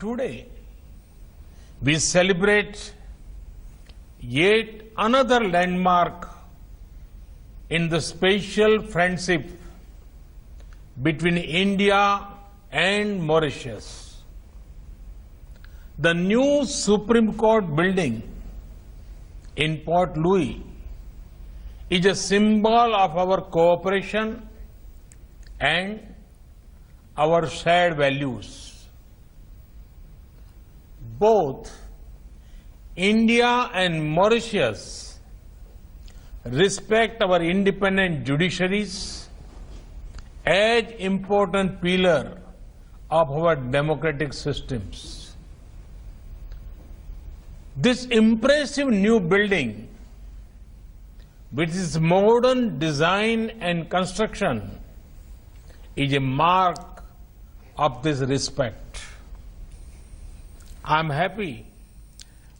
Today, we celebrate yet another landmark in the special friendship between India and Mauritius. The new Supreme Court building in Port Louis is a symbol of our cooperation and our shared values. Both India and Mauritius respect our independent judiciaries as important pillar of our democratic systems. This impressive new building, with its modern design and construction, is a mark of this respect. I am happy.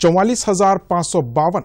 44,552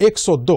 102,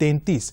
33,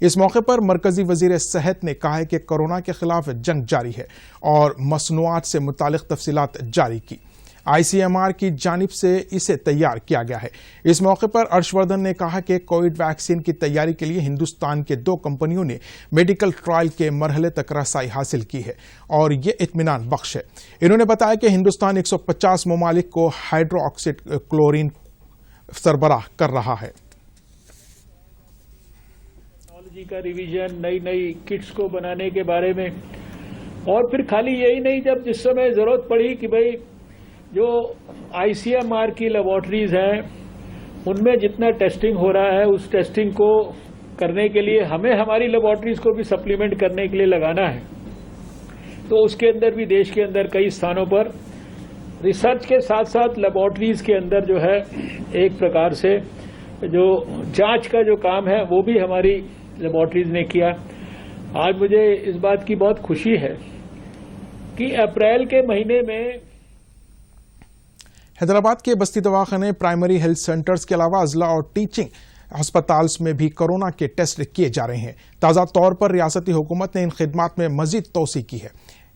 اس موقع پر مرکزی وزیر صحت نے کہا ہے کہ corona کے خلاف جنگ جاری ہے اور مصنوعات سے متعلق تفصیلات جاری کی۔ ICMR کی جانب سے اسے تیار کیا گیا ہے۔ اس موقع پر ہرش وردھن نے کہا کہ کووڈ ویکسین کی تیاری کے لیے ہندوستان کے 2 کمپنیوں نے میڈیکل ٹرائل کے مرحلے تک رسائی حاصل کی ہے اور یہ اطمینان بخش ہے۔ انہوں نے بتایا کہ ہندوستان 150 ممالک کو ہائیڈرو آکسی کلورین سربراہ کر رہا ہے۔ ٹیکنالوجی کا ریویژن، نئی کٹس کو بنانے کے بارے میں، اور پھر خالی یہی نہیں، جب جس سمے ضرورت پڑی کہ بھئی جو ICMR کی لیبارٹریز ہیں ان میں جتنا ٹیسٹنگ ہو رہا ہے اس ٹیسٹنگ کو کرنے کے لیے ہمیں ہماری لیبارٹریز کو بھی سپلیمنٹ کرنے کے لیے لگانا ہے، تو اس کے اندر بھی دیش کے اندر کئی استھانوں پر ریسرچ کے ساتھ ساتھ لیبارٹریز کے اندر جو ہے ایک پرکار سے جو جانچ کا جو کام ہے وہ بھی ہماری لیبارٹریز نے کیا۔ آج مجھے اس بات کی بہت خوشی ہے کہ اپریل کے مہینے میں حیدرآباد کے بستی دواخانے، پرائمری ہیلتھ سینٹرز کے علاوہ اضلاع اور ٹیچنگ ہسپتالز میں بھی کورونا کے ٹیسٹ کیے جا رہے ہیں۔ تازہ طور پر ریاستی حکومت نے ان خدمات میں مزید توسیع کی ہے۔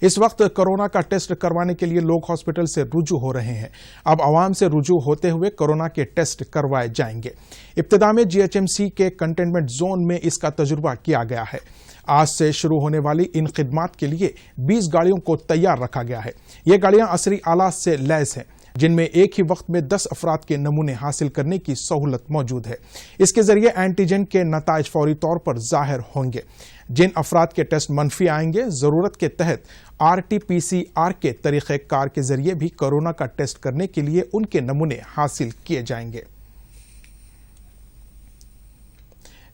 اس وقت کورونا کا ٹیسٹ کروانے کے لیے لوگ ہاسپٹل سے رجوع ہو رہے ہیں۔ اب عوام سے رجوع ہوتے ہوئے کورونا کے ٹیسٹ کروائے جائیں گے۔ ابتدا میں GHMC کے کنٹینمنٹ زون میں اس کا تجربہ کیا گیا ہے۔ آج سے شروع ہونے والی ان خدمات کے لیے 20 گاڑیوں کو تیار رکھا گیا ہے۔ یہ گاڑیاں عصری آلات سے لیس ہیں، جن میں ایک ہی وقت میں 10 افراد کے نمونے حاصل کرنے کی سہولت موجود ہے۔ اس کے ذریعے اینٹیجن کے نتائج فوری طور پر ظاہر ہوں گے۔ جن افراد کے ٹیسٹ منفی آئیں گے، ضرورت کے تحت RT-PCR کے طریقہ کار کے ذریعے بھی کورونا کا ٹیسٹ کرنے کے لیے ان کے نمونے حاصل کیے جائیں گے۔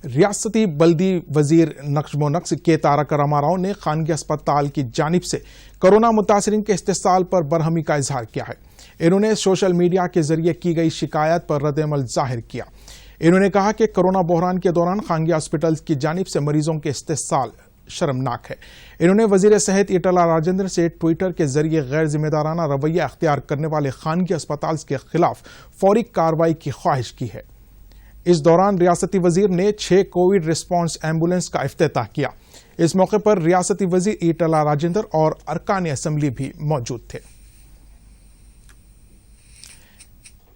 ریاستی بلدی وزیر نقش و نقش کے تارک راما راؤ نے خانگی اسپتال کی جانب سے کورونا متاثرین کے استحصال پر برہمی کا اظہار کیا ہے۔ انہوں نے سوشل میڈیا کے ذریعے کی گئی شکایت پر رد عمل ظاہر کیا۔ انہوں نے کہا کہ کورونا بحران کے دوران خانگی ہاسپٹل کی جانب سے مریضوں کے استحصال شرمناک ہے۔ انہوں نے وزیر صحت ایٹلا راجندر سے ٹویٹر کے ذریعے غیر ذمہ دارانہ رویہ اختیار کرنے والے خانگی اسپتال کے خلاف فوری کارروائی کی خواہش کی ہے۔ اس دوران ریاستی وزیر نے 6 کووڈ ریسپانس ایمبولینس کا افتتاح کیا۔ اس موقع پر ریاستی وزیر ایٹلا راجندر اور ارکان اسمبلی بھی موجود تھے۔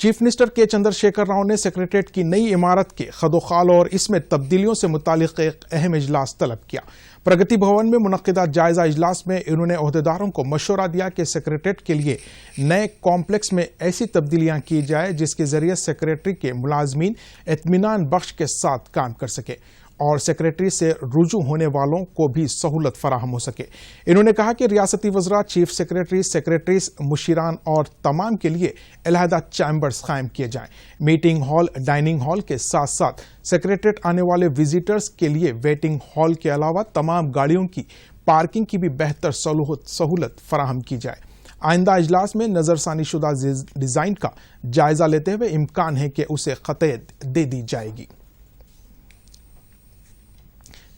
چیف منسٹر کے چندر شیکھر راؤ نے سیکریٹریٹ کی نئی عمارت کے خدوخال اور اس میں تبدیلیوں سے متعلق ایک اہم اجلاس طلب کیا۔ پرگتی بھون میں منعقدہ جائزہ اجلاس میں انہوں نے عہدیداروں کو مشورہ دیا کہ سیکریٹریٹ کے لیے نئے کمپلیکس میں ایسی تبدیلیاں کی جائے جس کے ذریعے سیکریٹری کے ملازمین اطمینان بخش کے ساتھ کام کر سکے اور سیکریٹری سے رجوع ہونے والوں کو بھی سہولت فراہم ہو سکے۔ انہوں نے کہا کہ ریاستی وزراء، چیف سیکریٹریز، مشیران اور تمام کے لیے علیحدہ چیمبرز قائم کیے جائیں۔ میٹنگ ہال، ڈائننگ ہال کے ساتھ ساتھ سیکریٹریٹ آنے والے وزیٹرز کے لیے ویٹنگ ہال کے علاوہ تمام گاڑیوں کی پارکنگ کی بھی بہتر سہولت فراہم کی جائے۔ آئندہ اجلاس میں نظر ثانی شدہ ڈیزائن کا جائزہ لیتے ہوئے امکان ہے کہ اسے خطے دے دی جائے گی۔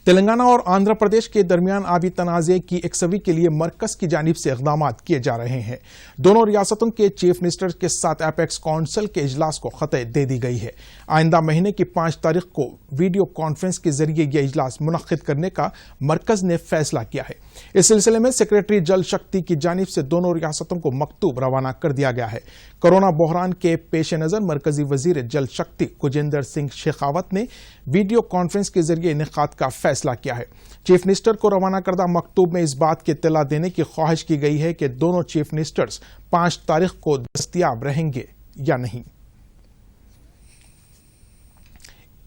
تلنگانہ اور آندھرا پردیش کے درمیان آبی تنازع کی یکسوئی کے لیے مرکز کی جانب سے اقدامات کیے جا رہے ہیں۔ دونوں ریاستوں کے چیف منسٹر کے ساتھ ایپیکس کونسل کے اجلاس کو خطے دے دی گئی ہے۔ آئندہ مہینے کی 5 تاریخ کو ویڈیو کانفرنس کے ذریعے یہ اجلاس منعقد کرنے کا مرکز نے فیصلہ کیا ہے۔ اس سلسلے میں سیکریٹری جل شکتی کی جانب سے دونوں ریاستوں کو مکتوب روانہ کر دیا گیا ہے۔ کورونا بحران کے پیش نظر مرکزی وزیر جل شکتی گجیندر سنگھ شیخاوت نے ویڈیو کانفرنس کے ذریعے انعقاد کا فیصلہ کیا ہے۔ چیف منسٹر کو روانہ کردہ مکتوب میں اس بات کی اطلاع دینے کی خواہش کی گئی ہے کہ دونوں چیف منسٹرز 5 تاریخ کو دستیاب رہیں گے یا نہیں۔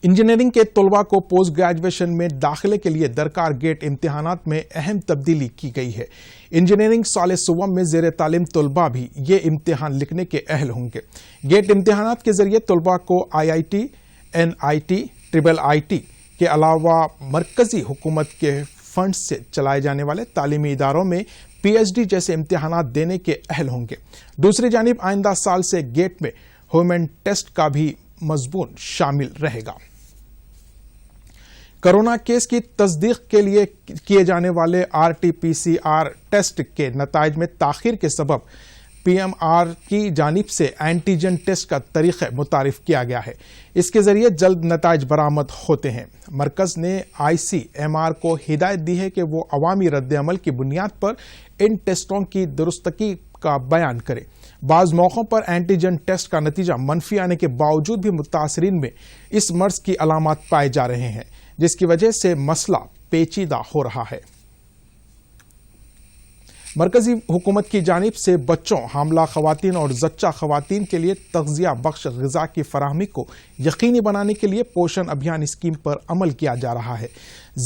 انجینئرنگ کے طلباء کو پوسٹ گریجویشن میں داخلے کے لیے درکار گیٹ امتحانات میں اہم تبدیلی کی گئی ہے۔ انجینئرنگ سال سوم میں زیر تعلیم طلباء بھی یہ امتحان لکھنے کے اہل ہوں گے۔ گیٹ امتحانات کے ذریعے طلباء کو IIT، NIT، IIIT کے علاوہ مرکزی حکومت کے فنڈ سے چلائے جانے والے تعلیمی اداروں میں PhD جیسے امتحانات دینے کے اہل ہوں گے۔ دوسری جانب آئندہ سال سے گیٹ میں ہیومن ٹیسٹ کا بھی مضمون شامل رہے گا۔ کورونا کیس کی تصدیق کے لیے کیے جانے والے RT-PCR ٹیسٹ کے نتائج میں تاخیر کے سبب PMR کی جانب سے اینٹیجن ٹیسٹ کا طریقہ متعارف کیا گیا ہے. اس کے ذریعے جلد نتائج برآمد ہوتے ہیں. مرکز نے ICMR کو ہدایت دی ہے کہ وہ عوامی رد عمل کی بنیاد پر ان ٹیسٹوں کی درستگی کا بیان کرے. بعض موقعوں پر اینٹیجن ٹیسٹ کا نتیجہ منفی آنے کے باوجود بھی متاثرین میں اس مرض کی علامات پائے جا رہے ہیں، جس کی وجہ سے مسئلہ پیچیدہ ہو رہا ہے. مرکزی حکومت کی جانب سے بچوں، حاملہ خواتین اور زچہ خواتین کے لیے تغذیہ بخش غذا کی فراہمی کو یقینی بنانے کے لیے پوشن ابھیان اسکیم پر عمل کیا جا رہا ہے.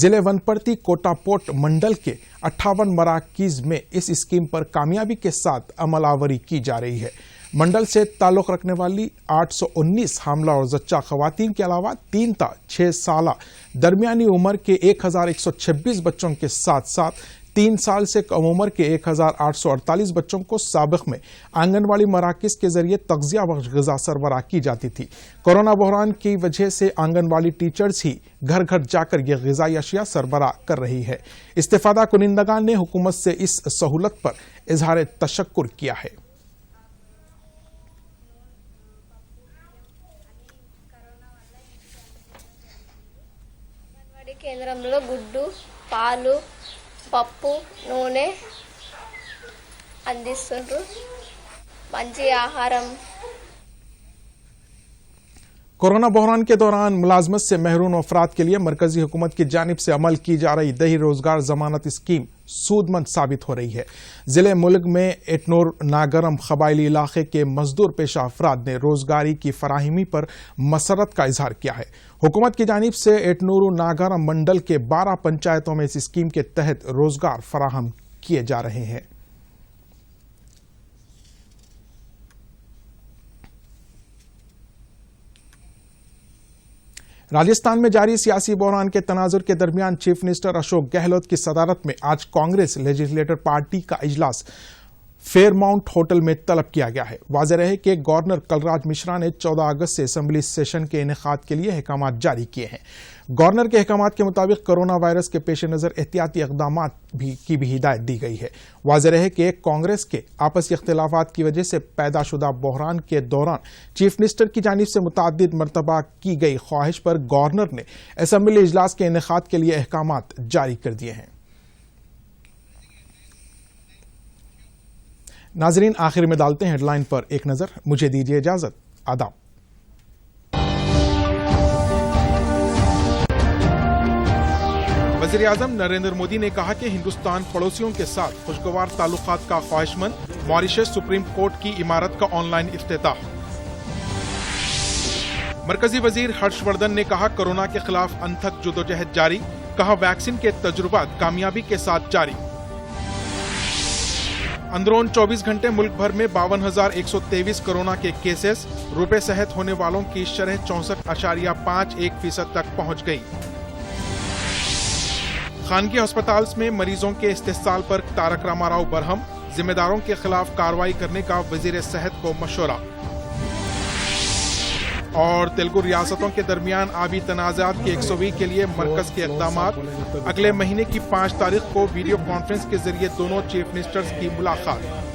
ضلع ونپرتی کوٹا پوٹ منڈل کے 58 مراکز میں اس اسکیم پر کامیابی کے ساتھ عمل آوری کی جا رہی ہے. منڈل سے تعلق رکھنے والی 819 حاملہ اور زچہ خواتین کے علاوہ 3 تا 6 سالہ درمیانی عمر کے 1126 بچوں کے ساتھ ساتھ 3 سال سے کم عمر کے 1848 بچوں کو سابق میں آنگن واڑی مراکز کے ذریعے تغذیہ بخش غذا سربراہ کی جاتی تھی. کورونا بحران کی وجہ سے آنگن واڑی ٹیچرز ہی گھر گھر جا کر یہ غذائی اشیاء سربراہ کر رہی ہے. استفادہ کنندگان نے حکومت سے اس سہولت پر اظہار تشکر کیا ہے. కేంద్రంలో గుడ్డు, పాలు, పప్పు, నూనె అందిస్తుండ్రు. మంచి ఆహారం. کورونا بحران کے دوران ملازمت سے محروم افراد کے لیے مرکزی حکومت کی جانب سے عمل کی جا رہی دیہی روزگار ضمانت اسکیم سود مند ثابت ہو رہی ہے. ضلع ملک میں ایٹنور ناگرم قبائلی علاقے کے مزدور پیشہ افراد نے روزگاری کی فراہمی پر مسرت کا اظہار کیا ہے. حکومت کی جانب سے ایٹنور ناگرم منڈل کے 12 پنچایتوں میں اس اسکیم کے تحت روزگار فراہم کیے جا رہے ہیں. راجستھان میں جاری سیاسی بحران کے تناظر کے درمیان چیف منسٹر اشوک گہلوت کی صدارت میں آج کانگریس لیجسلیٹر پارٹی کا اجلاس فیئر ماؤنٹ ہوٹل میں طلب کیا گیا ہے. واضح رہے کہ گورنر کلراج مشرا نے 14 اگست سے اسمبلی سیشن کے انعقاد کے لیے احکامات جاری کیے ہیں. گورنر کے احکامات کے مطابق کرونا وائرس کے پیش نظر احتیاطی اقدامات کی بھی ہدایت دی گئی ہے. واضح رہے کہ کانگریس کے آپسی اختلافات کی وجہ سے پیدا شدہ بحران کے دوران چیف منسٹر کی جانب سے متعدد مرتبہ کی گئی خواہش پر گورنر نے اسمبلی اجلاس کے انعقاد کے لیے احکامات جاری کر دیے ہیں. ناظرین، آخر میں ڈالتے ہیں ہیڈ لائن پر ایک نظر. مجھے دیجیے اجازت. آداب. وزیر اعظم نریندر مودی نے کہا کہ ہندوستان پڑوسیوں کے ساتھ خوشگوار تعلقات کا خواہش مند. ماریشس سپریم کورٹ کی عمارت کا آن لائن افتتاح. مرکزی وزیر ہرش وردھن نے کہا کورونا کے خلاف انتھک جدوجہد جاری. کہا ویکسین کے تجربات کامیابی کے ساتھ جاری. اندرون 24 گھنٹے ملک بھر میں 52,123 کورونا کے کیسز. روپے صحت ہونے والوں کی شرح 64.51% تک پہنچ گئی. خانگی ہسپتال میں مریضوں کے استحصال پر تارک راما راؤ برہم. ذمہ داروں کے خلاف کارروائی کرنے کا وزیر صحت کو مشورہ. اور تیلگو ریاستوں کے درمیان آبی تنازعات کی 120 کے لیے مرکز کے اقدامات. اگلے مہینے کی 5 تاریخ کو ویڈیو کانفرنس کے ذریعے دونوں چیف منسٹرز کی ملاقات.